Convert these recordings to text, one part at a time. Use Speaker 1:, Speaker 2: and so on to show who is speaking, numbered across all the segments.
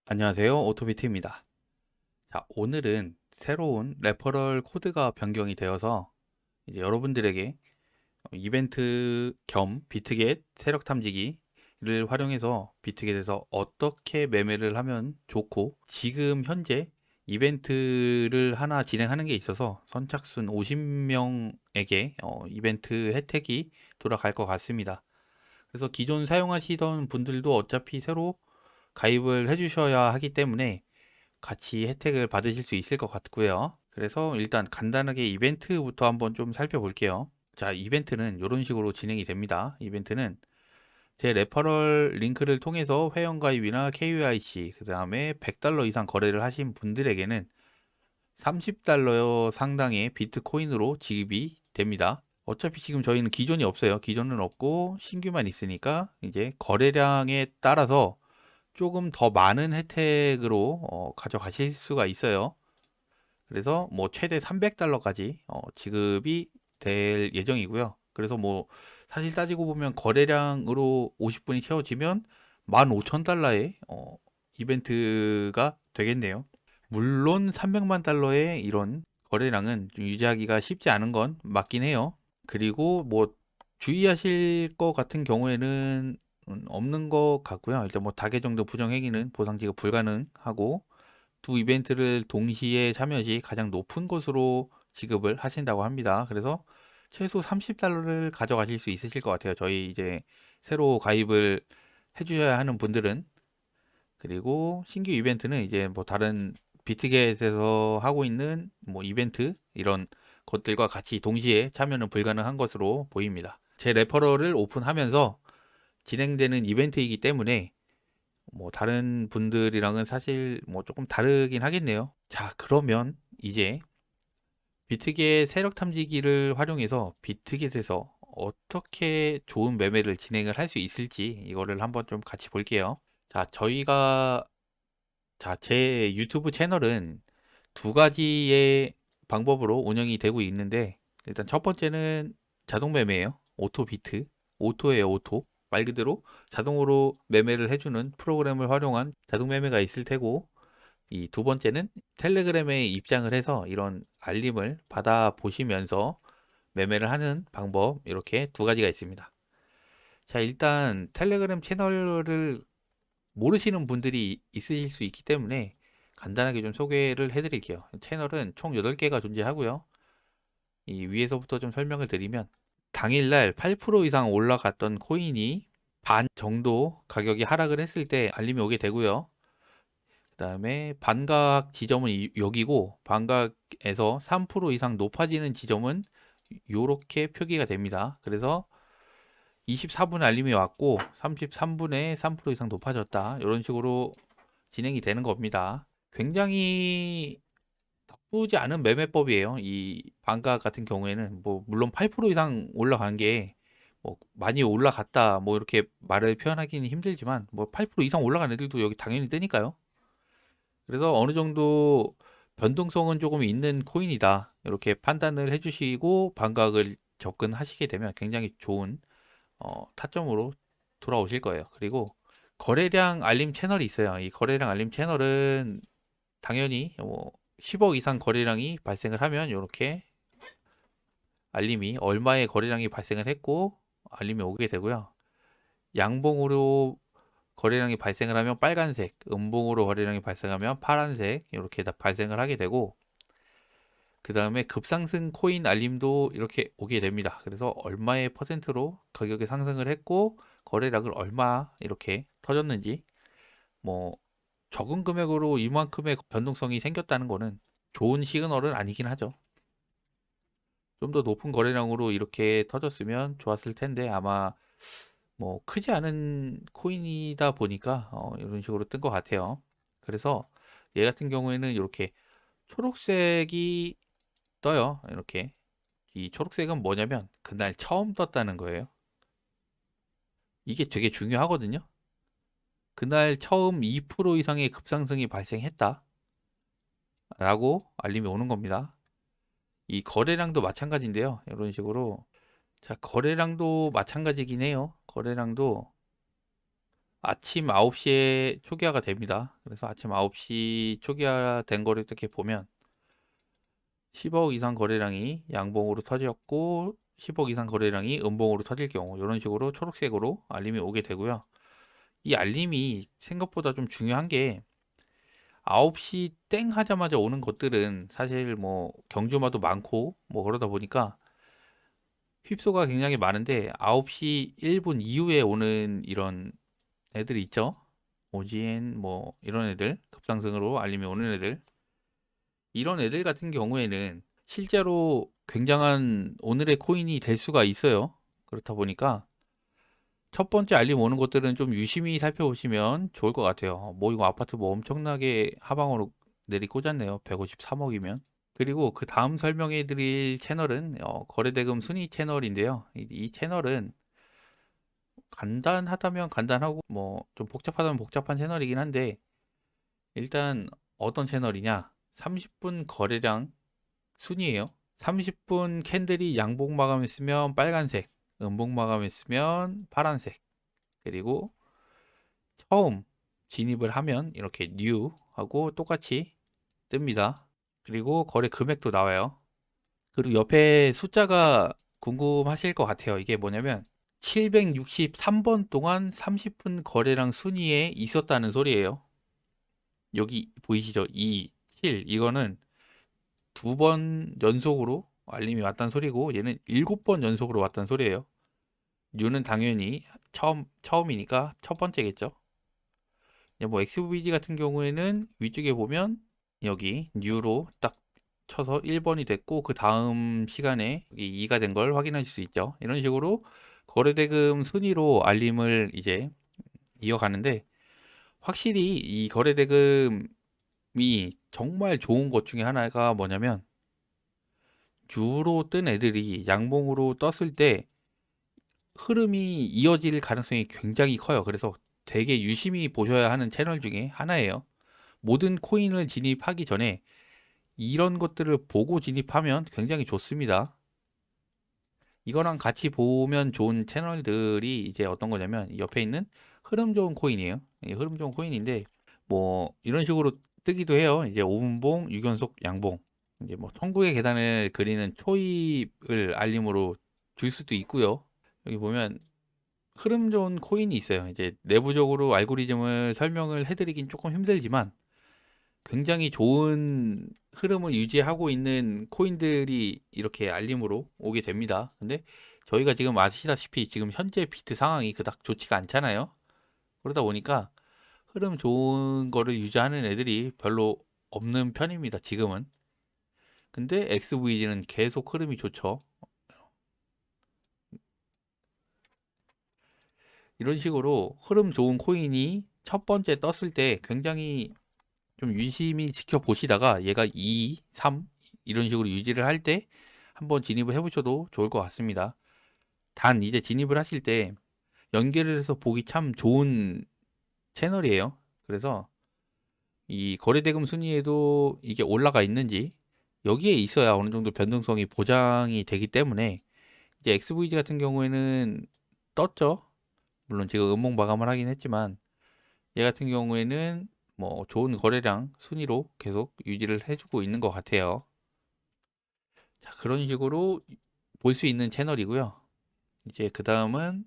Speaker 1: 안녕하세요. 오토비트입니다. 자, 오늘은 새로운 레퍼럴 코드가 변경이 되어서 이제 여러분들에게 이벤트 겸 비트겟 세력 탐지기를 활용해서 비트겟에서 어떻게 매매를 하면 좋고, 지금 현재 이벤트를 하나 진행하는 게 있어서 선착순 50명에게 이벤트 혜택이 돌아갈 것 같습니다. 그래서 기존 사용하시던 분들도 어차피 새로 가입을 해주셔야 하기 때문에 같이 혜택을 받으실 수 있을 것 같고요. 그래서 일단 간단하게 이벤트부터 한번 좀 살펴볼게요. 자, 이벤트는 이런 식으로 진행이 됩니다. 이벤트는 제 레퍼럴 링크를 통해서 회원가입이나 KYC, 그 다음에 100달러 이상 거래를 하신 분들에게는 30달러 상당의 비트코인으로 지급이 됩니다. 어차피 지금 저희는 기존이 없어요. 기존은 없고 신규만 있으니까 이제 거래량에 따라서 조금 더 많은 혜택으로 가져가실 수가 있어요. 그래서 뭐 최대 300달러까지 지급이 될 예정이고요. 그래서 뭐 사실 따지고 보면 거래량으로 50분이 채워지면 15,000달러의 이벤트가 되겠네요. 물론 300만 달러의 이런 거래량은 좀 유지하기가 쉽지 않은 건 맞긴 해요. 그리고 뭐 주의하실 것 같은 경우에는 없는 것 같고요. 일단 뭐 다계 정도 부정 행위는 보상 지급 불가능하고, 두 이벤트를 동시에 참여 시 가장 높은 것으로 지급을 하신다고 합니다. 그래서 최소 30달러를 가져가실 수 있으실 것 같아요. 저희 이제 새로 가입을 해주셔야 하는 분들은. 그리고 신규 이벤트는 이제 뭐 다른 비트겟에서 하고 있는 뭐 이벤트 이런 것들과 같이 동시에 참여는 불가능한 것으로 보입니다. 제 레퍼럴을 오픈하면서 진행되는 이벤트이기 때문에 뭐 다른 분들이랑은 사실 뭐 조금 다르긴 하겠네요. 자, 그러면 이제 비트겟 세력 탐지기를 활용해서 비트겟에서 어떻게 좋은 매매를 진행을 할 수 있을지 이거를 한번 좀 같이 볼게요. 자, 제 유튜브 채널은 두 가지의 방법으로 운영이 되고 있는데, 일단 첫 번째는 자동 매매예요. 오토비트. 오토예요, 오토. 말 그대로 자동으로 매매를 해주는 프로그램을 활용한 자동 매매가 있을 테고, 이 두 번째는 텔레그램에 입장을 해서 이런 알림을 받아 보시면서 매매를 하는 방법, 이렇게 두 가지가 있습니다. 자, 일단 텔레그램 채널을 모르시는 분들이 있으실 수 있기 때문에 간단하게 좀 소개를 해드릴게요. 채널은 총 8개가 존재하고요. 이 위에서부터 좀 설명을 드리면, 당일날 8% 이상 올라갔던 코인이 반 정도 가격이 하락을 했을 때 알림이 오게 되고요. 그 다음에 반각 지점은 여기고, 반각에서 3% 이상 높아지는 지점은 이렇게 표기가 됩니다. 그래서 24분에 알림이 왔고 33분에 3% 이상 높아졌다, 이런 식으로 진행이 되는 겁니다. 굉장히 나쁘지 않은 매매법이에요. 이 반가 같은 경우에는 뭐 물론 8% 이상 올라간 게 뭐 많이 올라갔다 뭐 이렇게 말을 표현하기는 힘들지만, 뭐 8% 이상 올라간 애들도 여기 당연히 뜨니까요. 그래서 어느 정도 변동성은 조금 있는 코인이다, 이렇게 판단을 해주시고 반각을 접근하시게 되면 굉장히 좋은 타점으로 돌아오실 거예요. 그리고 거래량 알림 채널이 있어요. 이 거래량 알림 채널은 당연히 뭐 10억 이상 거래량이 발생을 하면 이렇게 알림이 얼마의 거래량이 발생을 했고 알림이 오게 되고요. 양봉으로 거래량이 발생을 하면 빨간색, 음봉으로 거래량이 발생하면 파란색, 이렇게 다 발생을 하게 되고, 그 다음에 급상승 코인 알림도 이렇게 오게 됩니다. 그래서 얼마의 퍼센트로 가격이 상승을 했고 거래량을 얼마 이렇게 터졌는지, 뭐 적은 금액으로 이만큼의 변동성이 생겼다는 거는 좋은 시그널은 아니긴 하죠. 좀 더 높은 거래량으로 이렇게 터졌으면 좋았을 텐데, 아마 뭐 크지 않은 코인이다 보니까 이런 식으로 뜬 것 같아요. 그래서 얘 같은 경우에는 이렇게 초록색이 떠요. 이렇게. 이 초록색은 뭐냐면 그날 처음 떴다는 거예요. 이게 되게 중요하거든요. 그날 처음 2% 이상의 급상승이 발생했다 라고 알림이 오는 겁니다. 이 거래량도 마찬가지인데요. 이런 식으로. 자, 거래량도 마찬가지긴 해요. 거래량도 아침 9시에 초기화가 됩니다. 그래서 아침 9시 초기화 된 거를 이렇게 보면 10억 이상 거래량이 양봉으로 터졌고 10억 이상 거래량이 음봉으로 터질 경우 이런 식으로 초록색으로 알림이 오게 되고요. 이 알림이 생각보다 좀 중요한 게 9시 땡 하자마자 오는 것들은 사실 뭐 경주마도 많고 뭐 그러다 보니까 휩소가 굉장히 많은데 9시 1분 이후에 오는 이런 애들이 있죠. 오지엔 뭐 이런 애들 급상승으로 알림이 오는 애들 이런 애들 같은 경우에는 실제로 굉장한 오늘의 코인이 될 수가 있어요. 그렇다 보니까 첫 번째 알림 오는 것들은 좀 유심히 살펴보시면 좋을 것 같아요. 뭐 이거 아파트 뭐 엄청나게 하방으로 내리 꽂았네요. 153억이면. 그리고 그 다음 설명해 드릴 채널은 거래대금 순위 채널인데요. 이 채널은 간단하다면 간단하고 뭐 좀 복잡하다면 복잡한 채널이긴 한데 일단 어떤 채널이냐? 30분 거래량 순이에요. 30분 캔들이 양봉 마감했으면 빨간색, 음봉 마감했으면 파란색. 그리고 처음 진입을 하면 이렇게 new 하고 똑같이 뜹니다. 그리고 거래 금액도 나와요. 그리고 옆에 숫자가 궁금하실 것 같아요. 이게 뭐냐면 763번 동안 30분 거래량 순위에 있었다는 소리예요. 여기 보이시죠? 2, 7 이거는 2번 연속으로 알림이 왔다는 소리고 얘는 7번 연속으로 왔다는 소리예요. 뉴는 당연히 처음이니까 첫 번째겠죠. 뭐 XVD 같은 경우에는 위쪽에 보면 여기 뉴로 딱 쳐서 1번이 됐고 그 다음 시간에 여기 2가 된 걸 확인하실 수 있죠. 이런 식으로 거래대금 순위로 알림을 이제 이어가는데 확실히 이 거래대금이 정말 좋은 것 중에 하나가 뭐냐면 주로 뜬 애들이 양봉으로 떴을 때 흐름이 이어질 가능성이 굉장히 커요. 그래서 되게 유심히 보셔야 하는 채널 중에 하나예요. 모든 코인을 진입하기 전에 이런 것들을 보고 진입하면 굉장히 좋습니다. 이거랑 같이 보면 좋은 채널들이 이제 어떤 거냐면 옆에 있는 흐름 좋은 코인이에요. 흐름 좋은 코인인데 뭐 이런 식으로 뜨기도 해요. 이제 5분봉, 6연속 양봉. 이제 뭐 천국의 계단을 그리는 초입을 알림으로 줄 수도 있고요. 여기 보면 흐름 좋은 코인이 있어요. 이제 내부적으로 알고리즘을 설명을 해드리긴 조금 힘들지만 굉장히 좋은 흐름을 유지하고 있는 코인들이 이렇게 알림으로 오게 됩니다. 근데 저희가 지금 아시다시피 지금 현재 비트 상황이 그닥 좋지가 않잖아요. 그러다 보니까 흐름 좋은 거를 유지하는 애들이 별로 없는 편입니다. 지금은. 근데 XVG는 계속 흐름이 좋죠. 이런 식으로 흐름 좋은 코인이 첫 번째 떴을 때 굉장히 좀 유심히 지켜보시다가 얘가 2, 3 이런 식으로 유지를 할 때 한번 진입을 해보셔도 좋을 것 같습니다. 단 이제 진입을 하실 때 연결을 해서 보기 참 좋은 채널이에요. 그래서 이 거래대금 순위에도 이게 올라가 있는지 여기에 있어야 어느 정도 변동성이 보장이 되기 때문에 이제 XVG 같은 경우에는 떴죠. 물론 지금 음봉 마감을 하긴 했지만 얘 같은 경우에는 뭐 좋은 거래량 순위로 계속 유지를 해주고 있는 것 같아요. 자, 그런 식으로 볼 수 있는 채널이고요. 이제 그 다음은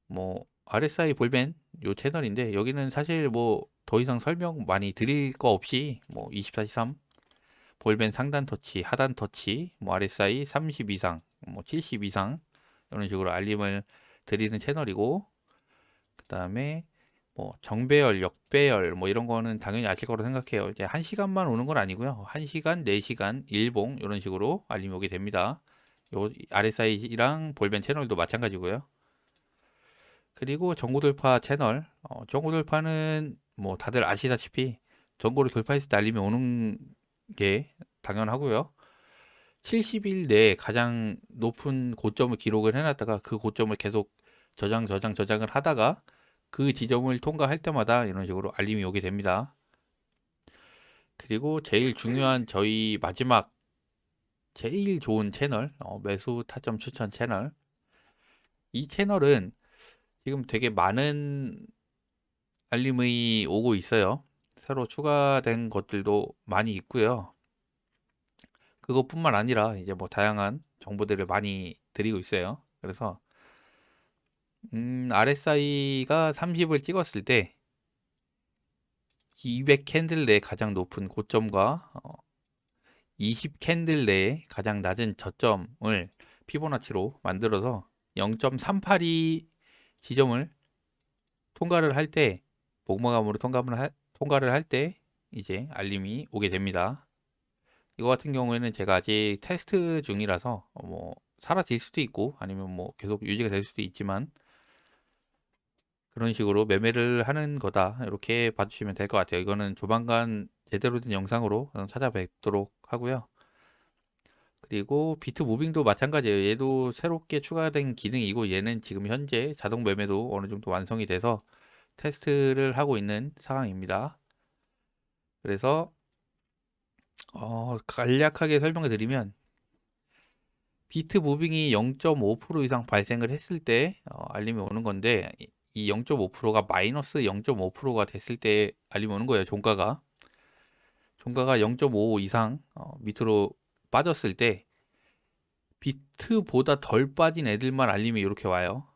Speaker 1: 뭐 RSI 볼벤 요 채널인데 여기는 사실 뭐 더 이상 설명 많이 드릴 거 없이 뭐 24/3 볼벤 상단 터치, 하단 터치, 뭐 RSI 30 이상, 뭐 70 이상 이런 식으로 알림을 드리는 채널이고 그 다음에 뭐 정배열, 역배열 뭐 이런 거는 당연히 아실 거로 생각해요. 이제 1시간만 오는 건 아니고요. 1시간, 4시간, 일봉 이런 식으로 알림이 오게 됩니다. 요 RSI랑 볼벤 채널도 마찬가지고요. 그리고 전고 돌파 채널, 전고 돌파는 뭐 다들 아시다시피 전고를 돌파했을 때 알림이 오는 게 당연하고요. 70일 내에 가장 높은 고점을 기록을 해놨다가 그 고점을 계속 저장을 하다가 그 지점을 통과할 때마다 이런 식으로 알림이 오게 됩니다. 그리고 제일 중요한 저희 마지막 제일 좋은 채널, 매수 타점 추천 채널. 이 채널은 지금 되게 많은 알림이 오고 있어요. 새로 추가된 것들도 많이 있고요. 그것뿐만 아니라 이제 뭐 다양한 정보들을 많이 드리고 있어요. 그래서 RSI가 30을 찍었을 때 200 캔들 내 가장 높은 고점과 20 캔들 내에 가장 낮은 저점을 피보나치로 만들어서 0.382 지점을 통과를 할 때, 복마감으로 통과를 할 때 이제 알림이 오게 됩니다. 이거 같은 경우에는 제가 아직 테스트 중이라서 뭐 사라질 수도 있고 아니면 뭐 계속 유지가 될 수도 있지만, 그런 식으로 매매를 하는 거다, 이렇게 봐주시면 될 것 같아요. 이거는 조만간 제대로 된 영상으로 찾아뵙도록 하고요. 그리고 비트 무빙도 마찬가지예요. 얘도 새롭게 추가된 기능이고, 얘는 지금 현재 자동 매매도 어느 정도 완성이 돼서 테스트를 하고 있는 상황입니다. 그래서 간략하게 설명해 드리면, 비트 무빙이 0.5% 이상 발생을 했을 때 알림이 오는 건데, 이 0.5%가 마이너스 0.5%가 됐을 때 알림이 오는 거예요. 종가가 0.5 이상 밑으로 빠졌을 때 비트보다 덜 빠진 애들만 알림이 이렇게 와요.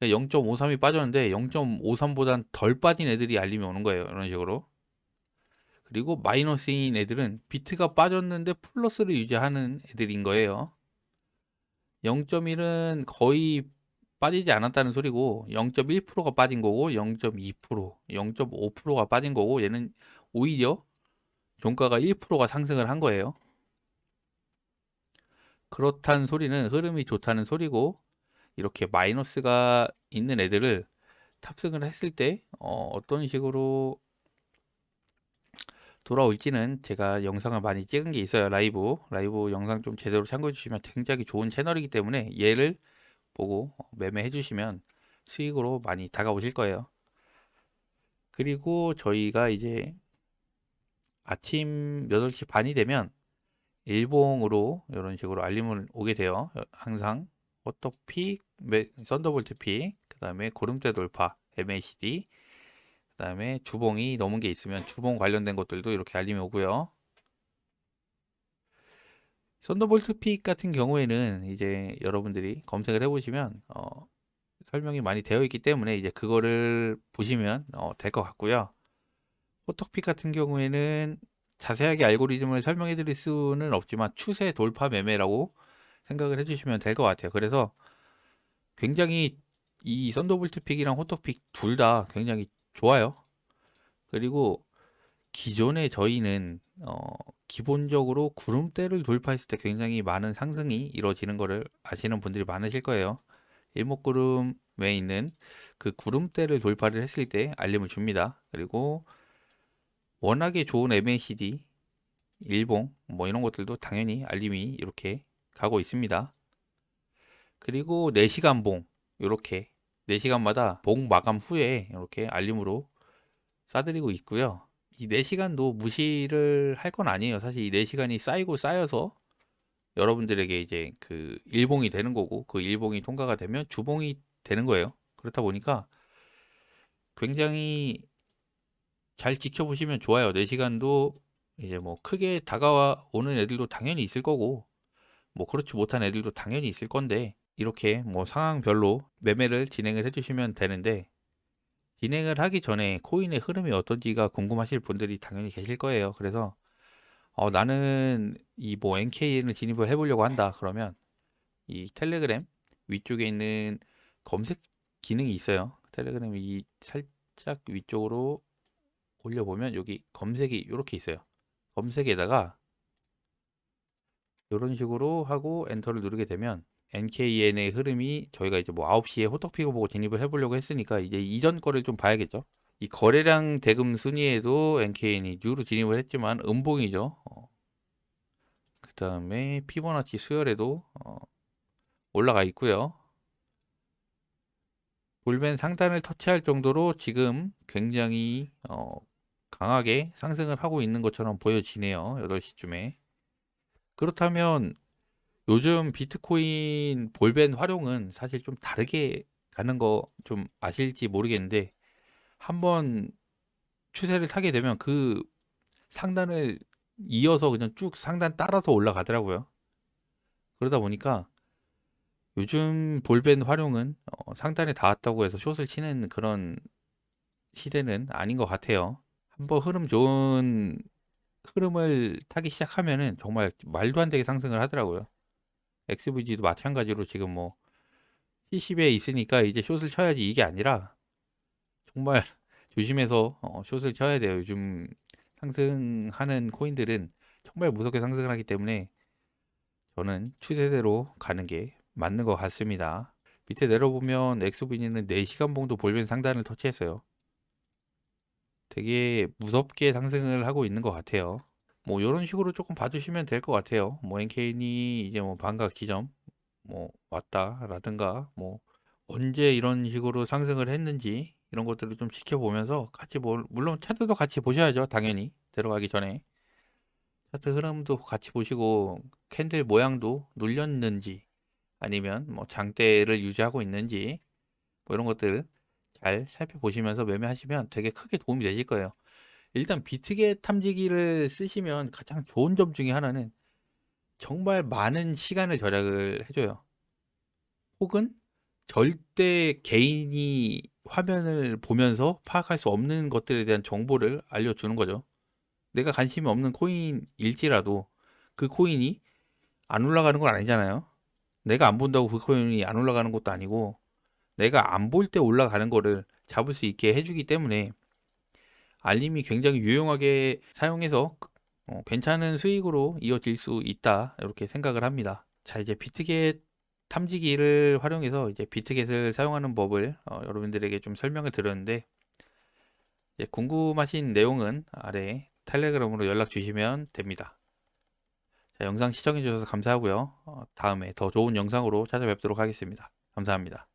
Speaker 1: 0.53이 빠졌는데 0.53보단 덜 빠진 애들이 알림이 오는 거예요. 이런 식으로. 그리고 마이너스인 애들은 비트가 빠졌는데 플러스를 유지하는 애들인 거예요. 0.1은 거의 빠지지 않았다는 소리고, 0.1%가 빠진 거고, 0.2%, 0.5%가 빠진 거고, 얘는 오히려 종가가 1%가 상승을 한 거예요. 그렇다는 소리는 흐름이 좋다는 소리고, 이렇게 마이너스가 있는 애들을 탑승을 했을 때 어떤 식으로 돌아올지는, 제가 영상을 많이 찍은 게 있어요. 라이브 영상 좀 제대로 참고해 주시면 굉장히 좋은 채널이기 때문에, 얘를 보고 매매해 주시면 수익으로 많이 다가오실 거예요. 그리고 저희가 이제 아침 8시 반이 되면 일봉으로 이런 식으로 알림을 오게 돼요. 항상 호떡픽, 썬더볼트 픽, 그 다음에 구름대 돌파, MACD, 그 다음에 주봉이 넘은 게 있으면 주봉 관련된 것들도 이렇게 알림이 오고요. 썬더볼트 픽 같은 경우에는 이제 여러분들이 검색을 해보시면 설명이 많이 되어 있기 때문에 이제 그거를 보시면 될 것 같고요. 호떡픽 같은 경우에는 자세하게 알고리즘을 설명해 드릴 수는 없지만 추세 돌파 매매라고 생각을 해주시면 될 것 같아요. 그래서 굉장히 이 썬더볼트 픽이랑 호떡픽 둘 다 굉장히 좋아요. 그리고 기존에 저희는 기본적으로 구름대를 돌파했을 때 굉장히 많은 상승이 이루어지는 것을 아시는 분들이 많으실 거예요. 일목구름에 있는 그 구름대를 돌파를 했을 때 알림을 줍니다. 그리고 워낙에 좋은 MACD, 일봉 뭐 이런 것들도 당연히 알림이 이렇게 가고 있습니다. 그리고 4시간 봉, 이렇게 4시간마다 봉 마감 후에 이렇게 알림으로 싸드리고 있고요. 이 4시간도 무시를 할 건 아니에요. 사실 이 4시간이 쌓이고 쌓여서 여러분들에게 이제 그 일봉이 되는 거고, 그 일봉이 통과가 되면 주봉이 되는 거예요. 그렇다 보니까 굉장히 잘 지켜보시면 좋아요. 4시간도 이제 뭐 크게 다가오는 애들도 당연히 있을 거고, 뭐 그렇지 못한 애들도 당연히 있을 건데, 이렇게 뭐 상황별로 매매를 진행을 해주시면 되는데, 진행을 하기 전에 코인의 흐름이 어떤지가 궁금하실 분들이 당연히 계실 거예요. 그래서 나는 이 뭐 NKN을 진입을 해보려고 한다, 그러면 이 텔레그램 위쪽에 있는 검색 기능이 있어요. 텔레그램 이 살짝 위쪽으로 올려보면 여기 검색이 이렇게 있어요. 검색에다가 이런 식으로 하고 엔터를 누르게 되면 NKN의 흐름이, 저희가 이제 뭐 9시에 호떡피고 보고 진입을 해보려고 했으니까 이제 이전 거를 좀 봐야겠죠. 이 거래량 대금 순위에도 NKN이 뉴로 진입을 했지만 음봉이죠. 그 다음에 피보나치 수열에도 올라가 있고요. 볼벤 상단을 터치할 정도로 지금 굉장히 강하게 상승을 하고 있는 것처럼 보여지네요. 8시쯤에. 그렇다면 요즘 비트코인 볼벤 활용은 사실 좀 다르게 가는 거 좀 아실지 모르겠는데, 한번 추세를 타게 되면 그 상단을 이어서 그냥 쭉 상단 따라서 올라가더라고요. 그러다 보니까 요즘 볼벤 활용은 상단에 닿았다고 해서 숏을 치는 그런 시대는 아닌 것 같아요. 한번 흐름 좋은 흐름을 타기 시작하면은 정말 말도 안 되게 상승을 하더라고요. XVG도 마찬가지로 지금 뭐 70에 있으니까 이제 숏을 쳐야지 이게 아니라 정말 조심해서 숏을 쳐야 돼요. 요즘 상승하는 코인들은 정말 무섭게 상승을 하기 때문에 저는 추세대로 가는 게 맞는 것 같습니다. 밑에 내려보면 엑소비니는 4시간 봉도 볼벤 상단을 터치했어요. 되게 무섭게 상승을 하고 있는 것 같아요. 뭐 이런 식으로 조금 봐주시면 될 것 같아요. 뭐 NK니 이제 뭐 반각 지점 뭐 왔다라든가 뭐 언제 이런 식으로 상승을 했는지 이런 것들을 좀 지켜보면서 같이 물론 차트도 같이 보셔야죠. 당연히 들어가기 전에 차트 흐름도 같이 보시고 캔들 모양도 눌렸는지 아니면 뭐 장대를 유지하고 있는지 뭐 이런 것들 잘 살펴보시면서 매매하시면 되게 크게 도움이 되실 거예요. 일단 비트겟 탐지기를 쓰시면 가장 좋은 점 중에 하나는 정말 많은 시간을 절약을 해줘요. 혹은 절대 개인이 화면을 보면서 파악할 수 없는 것들에 대한 정보를 알려주는 거죠. 내가 관심이 없는 코인일지라도 그 코인이 안 올라가는 건 아니잖아요. 내가 안 본다고 그 코인이 안 올라가는 것도 아니고 내가 안 볼 때 올라가는 거를 잡을 수 있게 해주기 때문에 알림이 굉장히 유용하게 사용해서 괜찮은 수익으로 이어질 수 있다 이렇게 생각을 합니다. 자, 이제 비트겟 탐지기를 활용해서 이제 비트겟을 사용하는 법을 여러분들에게 좀 설명을 드렸는데 이제 궁금하신 내용은 아래 텔레그램으로 연락 주시면 됩니다. 자, 영상 시청해 주셔서 감사하고요. 다음에 더 좋은 영상으로 찾아뵙도록 하겠습니다. 감사합니다.